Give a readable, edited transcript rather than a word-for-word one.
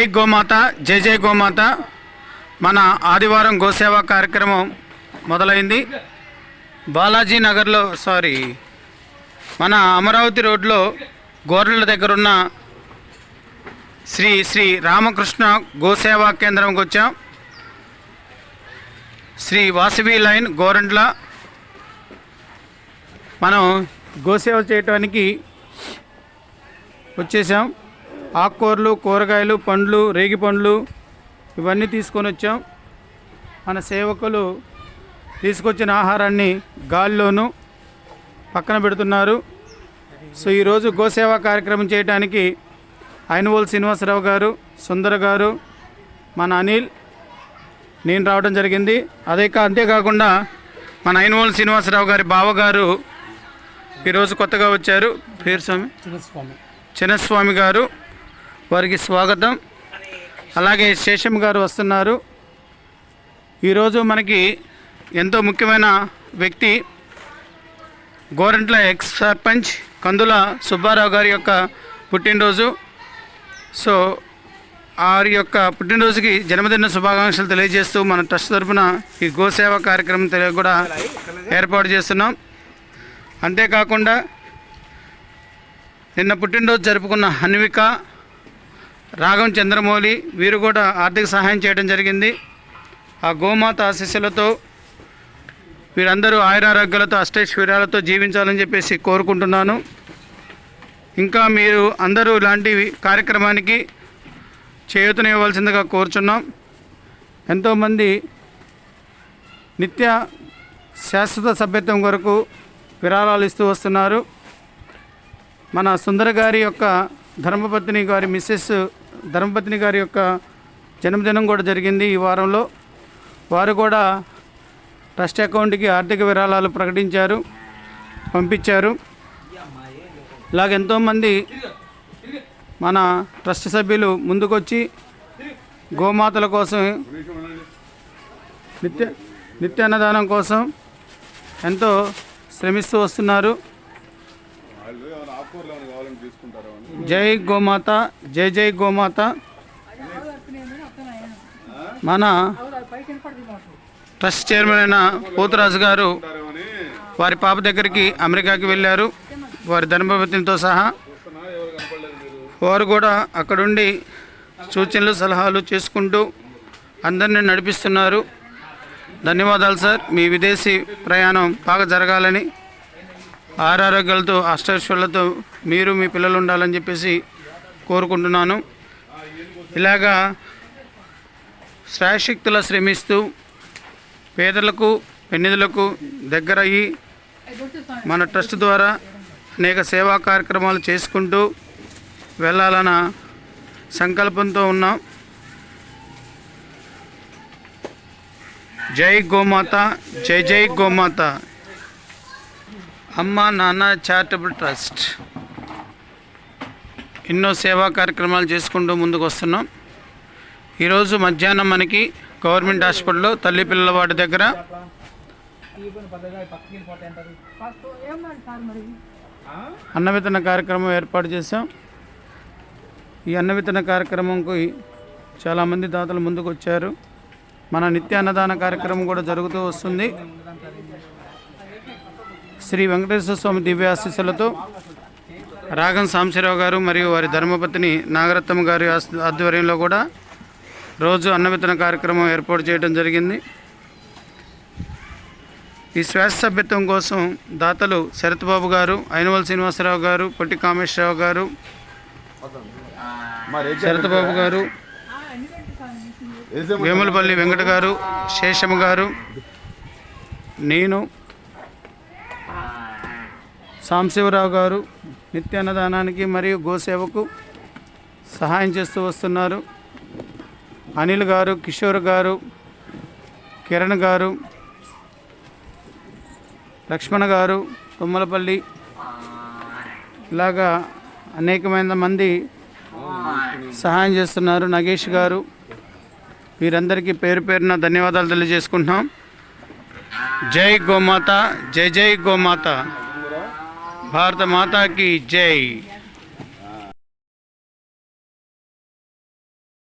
జై గోమాత, జై జై గోమాత. మన ఆదివారం గోసేవా కార్యక్రమం మొదలైంది. బాలాజీ నగర్లో మన అమరావతి రోడ్లో గోర్ల దగ్గర ఉన్న శ్రీ శ్రీ రామకృష్ణ గోసేవా కేంద్రంకి వచ్చాం. శ్రీ వాసవి లైన్ గోరంట్ల. మనం గోసేవ చేయటానికి వచ్చేసాం. ఆకుకూరలు, కూరగాయలు, పండ్లు, రేగి పండ్లు ఇవన్నీ తీసుకొని వచ్చాం. మన సేవకులు తీసుకొచ్చిన ఆహారాన్ని గాలిలోనూ పక్కన పెడుతున్నారు. సో ఈరోజు గోసేవా కార్యక్రమం చేయడానికి ఐనవోలు శ్రీనివాసరావు గారు, సుందర గారు, మన అనిల్, నేను రావడం జరిగింది. అంతేకాకుండా మన ఐనవోలు శ్రీనివాసరావు గారి బావగారు ఈరోజు కొత్తగా వచ్చారు. పేరు చిన్నస్వామి గారు, వారికి స్వాగతం. అలాగే శేషం గారు వస్తున్నారు. ఈరోజు మనకి ఎంతో ముఖ్యమైన వ్యక్తి గోరంట్ల ఎక్స్ సర్పంచ్ కందుల సుబ్బారావు గారి యొక్క పుట్టినరోజు. సో వారి యొక్క పుట్టినరోజుకి జన్మదిన శుభాకాంక్షలు తెలియజేస్తూ మన ట్రస్ట్ తరఫున ఈ గోసేవ కార్యక్రమం కూడా ఏర్పాటు చేస్తున్నాం. అంతేకాకుండా నిన్న పుట్టినరోజు జరుపుకున్న హన్విక, రాఘం చంద్రమౌళి వీరు కూడా ఆర్థిక సహాయం చేయడం జరిగింది. ఆ గోమాత ఆశీస్సులతో వీరందరూ ఆయురారోగ్యాలతో అష్టైశ్వర్యాలతో జీవించాలని చెప్పేసి కోరుకుంటున్నాను. ఇంకా మీరు అందరూ ఇలాంటి కార్యక్రమానికి చేయూతనివ్వవలసిందిగా కోరుచున్నాం. ఎంతోమంది నిత్య శాశ్వత సభ్యత్వం కొరకు విరాళాలు ఇస్తూ వస్తున్నారు. మన సుందర గారి యొక్క ధర్మపత్ని గారి మిస్సెస్ ధర్మపత్ని గారి యొక్క జన్మదినం కూడా జరిగింది ఈ వారంలో. వారు కూడా ట్రస్ట్ అకౌంట్కి ఆర్థిక విరాళాలు పంపించారు. ఇలాగ ఎంతోమంది మన ట్రస్ట్ సభ్యులు ముందుకొచ్చి గోమాతల కోసం, నిత్యాన్నదానం కోసం ఎంతో శ్రమిస్తూ వస్తున్నారు. జై గోమాత, జై జై గోమాత. మన ట్రస్ట్ చైర్మన్ అయిన పోతురాజు గారు వారి పాప దగ్గరికి అమెరికాకి వెళ్ళారు, వారి ధర్మపత్నితో సహా. వారు కూడా అక్కడుండి సూచనలు సలహాలు చేసుకుంటూ అందరినీ నడిపిస్తున్నారు. ధన్యవాదాలు సార్. మీ విదేశీ ప్రయాణం బాగా జరగాలని, ఆరోగ్యాలతో అష్టైశ్వర్యాలతో మీరు మీ పిల్లలు ఉండాలని చెప్పేసి కోరుకుంటున్నాను. ఇలాగా శ్రాయశక్తుల శ్రమిస్తూ పేదలకు, పెన్నిధులకు దగ్గరయ్యి మన ట్రస్ట్ ద్వారా అనేక సేవా కార్యక్రమాలు చేసుకుంటూ వెళ్ళాలన్న సంకల్పంతో ఉన్నాం. జై గోమాత, జై జై గోమాత. అమ్మ నాన్న చారిటబుల్ ట్రస్ట్ ఎన్నో సేవా కార్యక్రమాలు చేసుకుంటూ ముందుకు వస్తున్నాం. ఈరోజు మధ్యాహ్నం మనకి గవర్నమెంట్ హాస్పిటల్లో తల్లి పిల్లల వార్డు దగ్గర అన్నవితరణ కార్యక్రమం ఏర్పాటు చేశాం. ఈ అన్నవితరణ కార్యక్రమంకి చాలామంది దాతలు ముందుకు వచ్చారు. మన నిత్య అన్నదాన కార్యక్రమం కూడా జరుగుతూ వస్తుంది. శ్రీ వెంకటేశ్వర స్వామి దివ్య ఆశీస్సులతో రాగం సాంబశివరావు గారు మరియు వారి ధర్మపత్ని నాగరత్నమ్మ గారి ఆధ్వర్యంలో కూడా రోజు అన్నవితరణ కార్యక్రమం ఏర్పాటు చేయడం జరిగింది. ఈ శ్వాస సభ్యత్వం కోసం దాతలు శరత్బాబు గారు, ఐనవోలు శ్రీనివాసరావు గారు, పొట్టి కామేశ్వరరావు గారు, శరత్బాబు గారు, వేములపల్లి వెంకట గారు, శేషమ్మ గారు, నేను, సాంబశివరావు గారు నిత్యాన్నదానానికి మరియు గోసేవకు సహాయం చేస్తూ వస్తున్నారు. అనిల్ గారు, కిషోర్ గారు, కిరణ్ గారు, లక్ష్మణ గారు, తుమ్మలపల్లి, ఇలాగా అనేకమైన మంది సహాయం చేస్తున్నారు. నగేష్ గారు, వీరందరికీ పేరు పేరున ధన్యవాదాలు తెలియజేసుకుంటున్నాం. జై గోమాత, జై జై గోమాత. భారత మాతాకి జై.